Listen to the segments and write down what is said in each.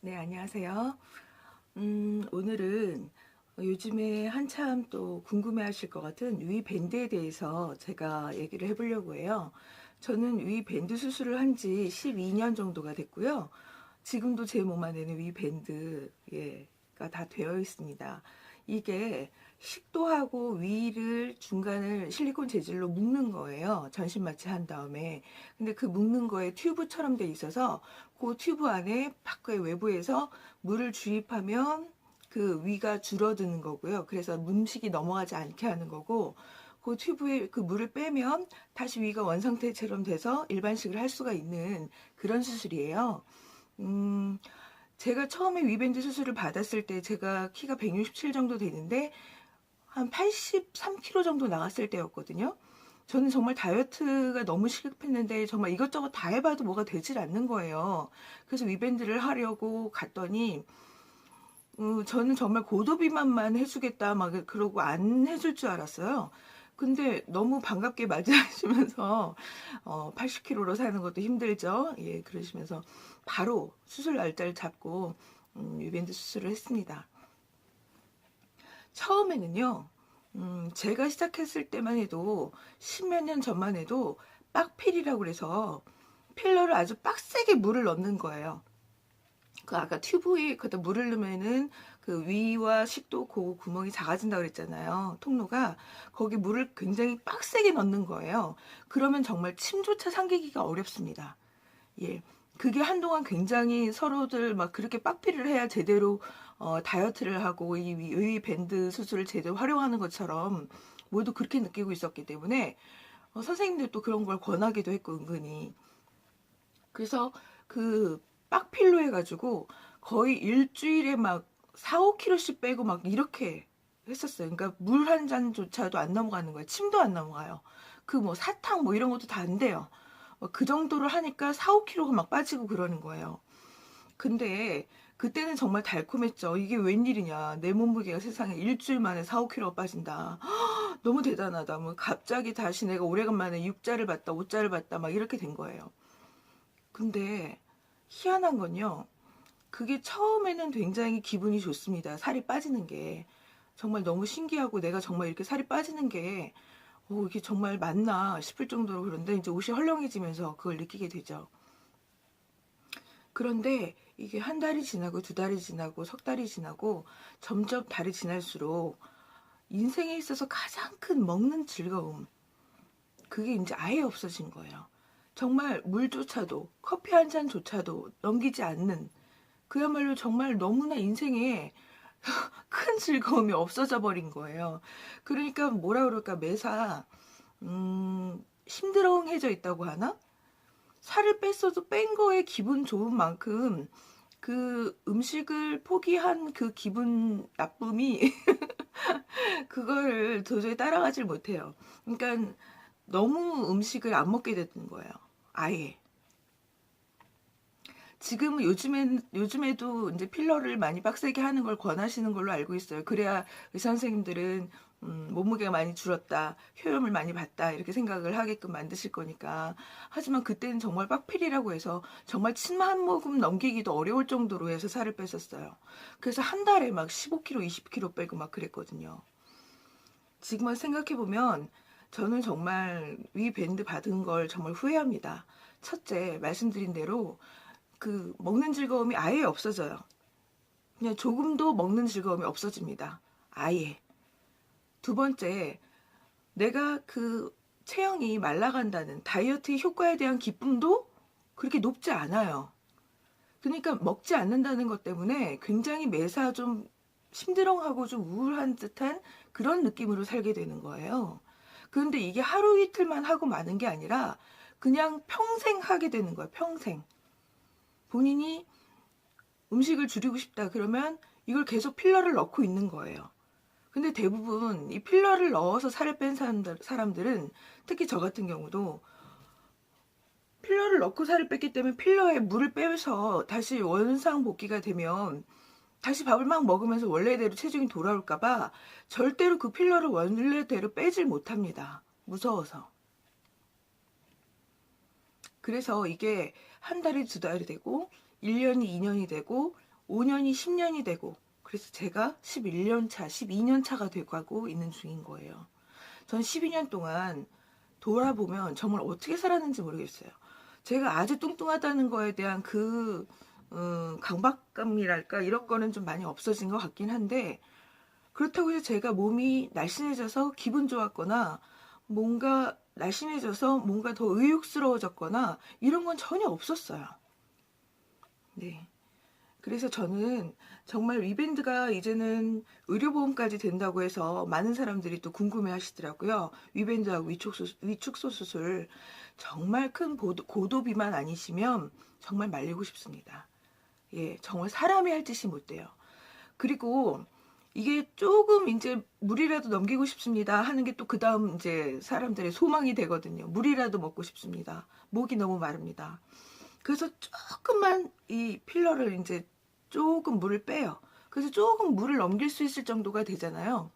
네, 안녕하세요. 오늘은 요즘에 한참 또 궁금해 하실 것 같은 위 밴드에 대해서 제가 얘기를 해보려고 해요. 저는 위 밴드 수술을 한 지 12년 정도가 됐고요. 지금도 제 몸 안에는 위 밴드가 다 되어 있습니다. 이게 식도하고 위를 중간을 실리콘 재질로 묶는 거예요. 전신 마취한 다음에. 근데 그 묶는 거에 튜브처럼 돼 있어서 그 튜브 안에 밖의 외부에서 물을 주입하면 그 위가 줄어드는 거고요. 그래서 음식이 넘어가지 않게 하는 거고, 그 튜브에 그 물을 빼면 다시 위가 원상태처럼 돼서 일반식을 할 수가 있는 그런 수술이에요. 음, 제가 처음에 위밴드 수술을 받았을 때 제가 키가 167 정도 되는데 한 83kg 정도 나갔을 때였거든요. 저는 정말 다이어트가 너무 시급했는데 정말 이것저것 다 해봐도 뭐가 되질 않는 거예요. 그래서 위밴드를 하려고 갔더니 저는 정말 고도비만만 해주겠다 막 그러고 안 해줄 줄 알았어요. 근데 너무 반갑게 맞이하시면서 80kg로 사는 것도 힘들죠. 예, 그러시면서 바로 수술 날짜를 잡고 위밴드 수술을 했습니다. 처음에는요, 제가 시작했을 때만 해도 십몇 년 전만 해도 빡필이라고 그래서 필러를 아주 빡세게 물을 넣는 거예요. 그 아까 튜브에 거기다 물을 넣으면은 그 위와 식도 그 구멍이 작아진다 그랬잖아요. 통로가 거기 물을 굉장히 빡세게 넣는 거예요. 그러면 정말 침조차 삼키기가 어렵습니다. 예. 그게 한동안 굉장히 서로들 막 그렇게 빡피를 해야 제대로 다이어트를 하고 이 밴드 수술을 제대로 활용하는 것처럼 모두 그렇게 느끼고 있었기 때문에 선생님들도 그런 걸 권하기도 했고 은근히 그래서 그 빡필로 해가지고 거의 일주일에 막 4, 5kg씩 빼고 막 이렇게 했었어요. 그러니까 물 한 잔조차도 안 넘어가는 거예요. 침도 안 넘어가요. 그 뭐 사탕 뭐 이런 것도 다 안 돼요. 그 정도로 하니까 4, 5kg가 막 빠지고 그러는 거예요. 근데 그때는 정말 달콤했죠. 이게 웬일이냐. 내 몸무게가 세상에 일주일 만에 4, 5kg가 빠진다. 너무 대단하다. 뭐 갑자기 다시 내가 오래간만에 6자를 봤다, 5자를 봤다 막 이렇게 된 거예요. 근데 희한한 건요. 그게 처음에는 굉장히 기분이 좋습니다. 살이 빠지는 게. 정말 너무 신기하고 내가 정말 이렇게 살이 빠지는 게 이게 정말 맞나 싶을 정도로 그런데 이제 옷이 헐렁해지면서 그걸 느끼게 되죠. 그런데 이게 한 달이 지나고 두 달이 지나고 석 달이 지나고 점점 달이 지날수록 인생에 있어서 가장 큰 먹는 즐거움 그게 이제 아예 없어진 거예요. 정말 물조차도 커피 한 잔조차도 넘기지 않는 그야말로 정말 너무나 인생에 큰 즐거움이 없어져 버린 거예요. 그러니까 뭐라 그럴까 매사 심드렁해져 있다고 하나? 살을 뺐어도 뺀 거에 기분 좋은 만큼 그 음식을 포기한 그 기분 나쁨이 그거를 도저히 따라가질 못해요. 그러니까 너무 음식을 안 먹게 되는 거예요. 아예. 지금은 요즘에도 이제 필러를 많이 빡세게 하는 걸 권하시는 걸로 알고 있어요. 그래야 의사 선생님들은 몸무게가 많이 줄었다, 효험을 많이 봤다 이렇게 생각을 하게끔 만드실 거니까. 하지만 그때는 정말 빡필이라고 해서 정말 침 한 모금 넘기기도 어려울 정도로 해서 살을 뺐었어요. 그래서 한 달에 막 15kg, 20kg 빼고 막 그랬거든요. 지금은 생각해 보면 저는 정말 위 밴드 받은 걸 정말 후회합니다. 첫째, 말씀드린 대로 그 먹는 즐거움이 아예 없어져요. 그냥 조금도 먹는 즐거움이 없어집니다. 아예. 두 번째, 내가 그 체형이 말라간다는 다이어트 효과에 대한 기쁨도 그렇게 높지 않아요. 그러니까 먹지 않는다는 것 때문에 굉장히 매사 좀 심드렁하고 좀 우울한 듯한 그런 느낌으로 살게 되는 거예요. 그런데 이게 하루 이틀만 하고 마는 게 아니라 그냥 평생 하게 되는 거예요. 평생. 본인이 음식을 줄이고 싶다 그러면 이걸 계속 필러를 넣고 있는 거예요. 근데 대부분 이 필러를 넣어서 살을 뺀 사람들은 특히 저 같은 경우도 필러를 넣고 살을 뺐기 때문에 필러에 물을 빼서 다시 원상 복귀가 되면 다시 밥을 막 먹으면서 원래대로 체중이 돌아올까봐 절대로 그 필러를 원래대로 빼질 못합니다. 무서워서. 그래서 이게 한 달이 두 달이 되고 1년이 2년이 되고 5년이 10년이 되고, 그래서 제가 11년 차, 12년 차가 돼가고 있는 중인 거예요. 전 12년 동안 돌아보면 정말 어떻게 살았는지 모르겠어요. 제가 아주 뚱뚱하다는 거에 대한 강박감이랄까 이런 거는 좀 많이 없어진 것 같긴 한데, 그렇다고 해서 제가 몸이 날씬해져서 기분 좋았거나 뭔가 날씬해져서 뭔가 더 의욕스러워졌거나 이런 건 전혀 없었어요. 네. 그래서 저는 정말 위밴드가 이제는 의료보험까지 된다고 해서 많은 사람들이 또 궁금해 하시더라고요. 위밴드하고 위축소 수술. 정말 큰 고도 비만 아니시면 정말 말리고 싶습니다. 예, 정말 사람이 할 짓이 못 돼요. 그리고 이게 조금 이제 물이라도 넘기고 싶습니다 하는 게 또 그 다음 이제 사람들의 소망이 되거든요. 물이라도 먹고 싶습니다. 목이 너무 마릅니다. 그래서 조금만 이 필러를 이제 조금 물을 빼요. 그래서 조금 물을 넘길 수 있을 정도가 되잖아요.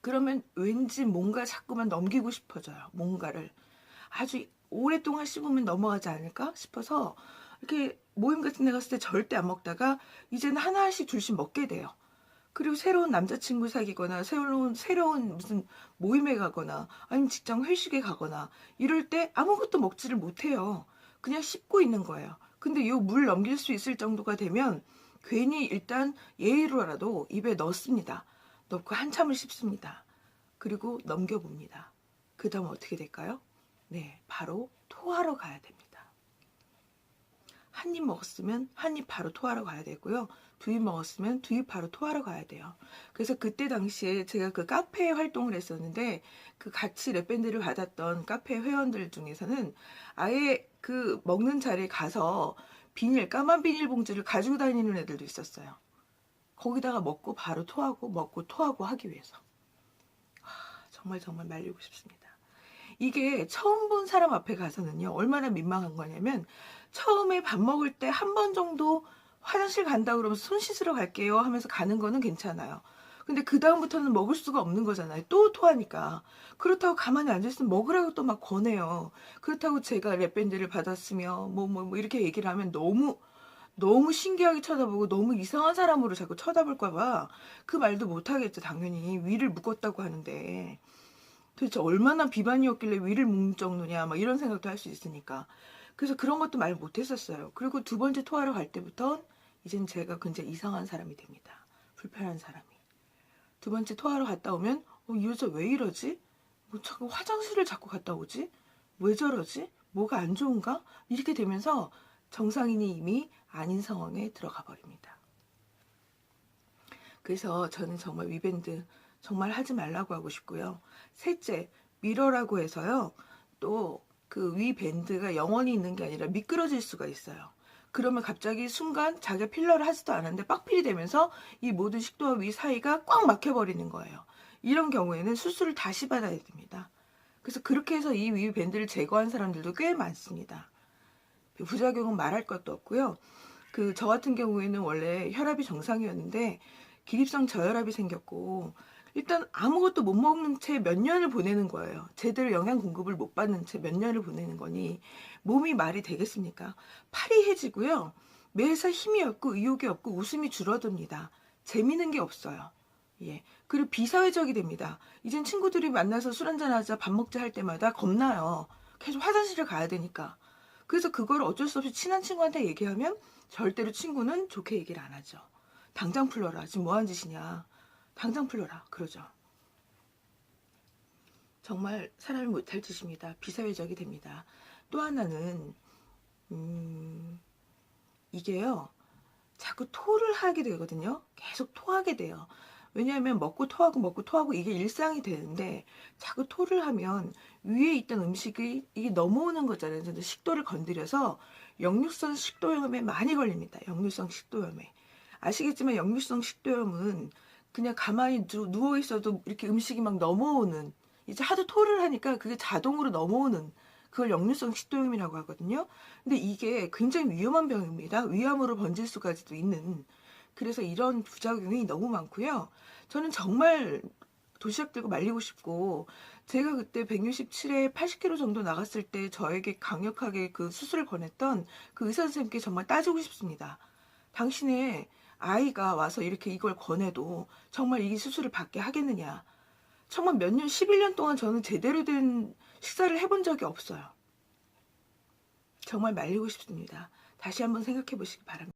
그러면 왠지 뭔가 자꾸만 넘기고 싶어져요. 뭔가를. 아주 오랫동안 씹으면 넘어가지 않을까 싶어서 이렇게 모임 같은 데 갔을 때 절대 안 먹다가 이제는 하나씩 둘씩 먹게 돼요. 그리고 새로운 남자친구 사귀거나 새로운 무슨 모임에 가거나 아니면 직장 회식에 가거나 이럴 때 아무것도 먹지를 못해요. 그냥 씹고 있는 거예요. 근데 요 물 넘길 수 있을 정도가 되면 괜히 일단 예의로라도 입에 넣습니다. 넣고 한참을 씹습니다. 그리고 넘겨봅니다. 그 다음 어떻게 될까요? 네, 바로 토하러 가야 됩니다. 한 입 먹었으면 한 입 바로 토하러 가야 되고요. 두 입 먹었으면 두 입 바로 토하러 가야 돼요. 그래서 그때 당시에 제가 그 카페 활동을 했었는데 그 같이 랩밴드를 받았던 카페 회원들 중에서는 아예 그 먹는 자리에 가서 까만 비닐봉지를 가지고 다니는 애들도 있었어요. 거기다가 먹고 바로 토하고 먹고 토하고 하기 위해서. 정말 말리고 싶습니다. 이게 처음 본 사람 앞에 가서는요, 얼마나 민망한 거냐면 처음에 밥 먹을 때 한 번 정도 화장실 간다 그러면서 손 씻으러 갈게요 하면서 가는 거는 괜찮아요. 근데 그 다음부터는 먹을 수가 없는 거잖아요. 또 토하니까. 그렇다고 가만히 앉아있으면 먹으라고 또 막 권해요. 그렇다고 제가 랩밴드를 받았으며 뭐 이렇게 얘기를 하면 너무 신기하게 쳐다보고 너무 이상한 사람으로 자꾸 쳐다볼까봐 그 말도 못하겠죠. 당연히 위를 묶었다고 하는데 도대체 얼마나 비만이었길래 위를 뭉쩍느냐 막 이런 생각도 할 수 있으니까. 그래서 그런 것도 말 못했었어요. 그리고 두 번째 토하러 갈 때부터 이젠 제가 굉장히 이상한 사람이 됩니다. 불편한 사람이. 두 번째 토하러 갔다 오면 이 여자 왜 이러지? 뭐 자꾸 화장실을 자꾸 갔다 오지? 왜 저러지? 뭐가 안 좋은가? 이렇게 되면서 정상인이 이미 아닌 상황에 들어가 버립니다. 그래서 저는 정말 위밴드 정말 하지 말라고 하고 싶고요. 셋째, 미러라고 해서요. 또 그 위밴드가 영원히 있는 게 아니라 미끄러질 수가 있어요. 그러면 갑자기 순간 자기가 필러를 하지도 않았는데 빡필이 되면서 이 모든 식도와 위 사이가 꽉 막혀버리는 거예요. 이런 경우에는 수술을 다시 받아야 됩니다. 그래서 그렇게 해서 이 위밴드를 제거한 사람들도 꽤 많습니다. 부작용은 말할 것도 없고요. 저 같은 경우에는 원래 혈압이 정상이었는데 기립성 저혈압이 생겼고 일단 아무것도 못 먹는 채 몇 년을 보내는 거예요. 제대로 영양 공급을 못 받는 채 몇 년을 보내는 거니 몸이 말이 되겠습니까? 팔이 해지고요. 매사 힘이 없고 의욕이 없고 웃음이 줄어듭니다. 재미있는 게 없어요. 예. 그리고 비사회적이 됩니다. 이젠 친구들이 만나서 술 한잔하자 밥 먹자 할 때마다 겁나요. 계속 화장실을 가야 되니까. 그래서 그걸 어쩔 수 없이 친한 친구한테 얘기하면 절대로 친구는 좋게 얘기를 안 하죠. 당장 풀러라. 지금 뭐하는 짓이냐. 당장 풀러라. 그러죠. 정말 사람이 못할 짓입니다. 비사회적이 됩니다. 또 하나는 이게요. 자꾸 토를 하게 되거든요. 계속 토하게 돼요. 왜냐하면 먹고 토하고 이게 일상이 되는데 자꾸 토를 하면 위에 있던 음식이 이게 넘어오는 거잖아요. 그래서 식도를 건드려서 역류성 식도염에 많이 걸립니다. 역류성 식도염에. 아시겠지만 역류성 식도염은 그냥 가만히 누워 있어도 이렇게 음식이 막 넘어오는, 이제 하도 토를 하니까 그게 자동으로 넘어오는, 그걸 역류성 식도염이라고 하거든요. 근데 이게 굉장히 위험한 병입니다. 위암으로 번질 수까지도 있는. 그래서 이런 부작용이 너무 많고요. 저는 정말 도시락 들고 말리고 싶고, 제가 그때 167에 80kg 정도 나갔을 때 저에게 강력하게 그 수술을 권했던 그 의사 선생님께 정말 따지고 싶습니다. 당신의 아이가 와서 이렇게 이걸 권해도 정말 이 수술을 받게 하겠느냐. 정말 몇 년, 11년 동안 저는 제대로 된 식사를 해본 적이 없어요. 정말 말리고 싶습니다. 다시 한번 생각해 보시기 바랍니다.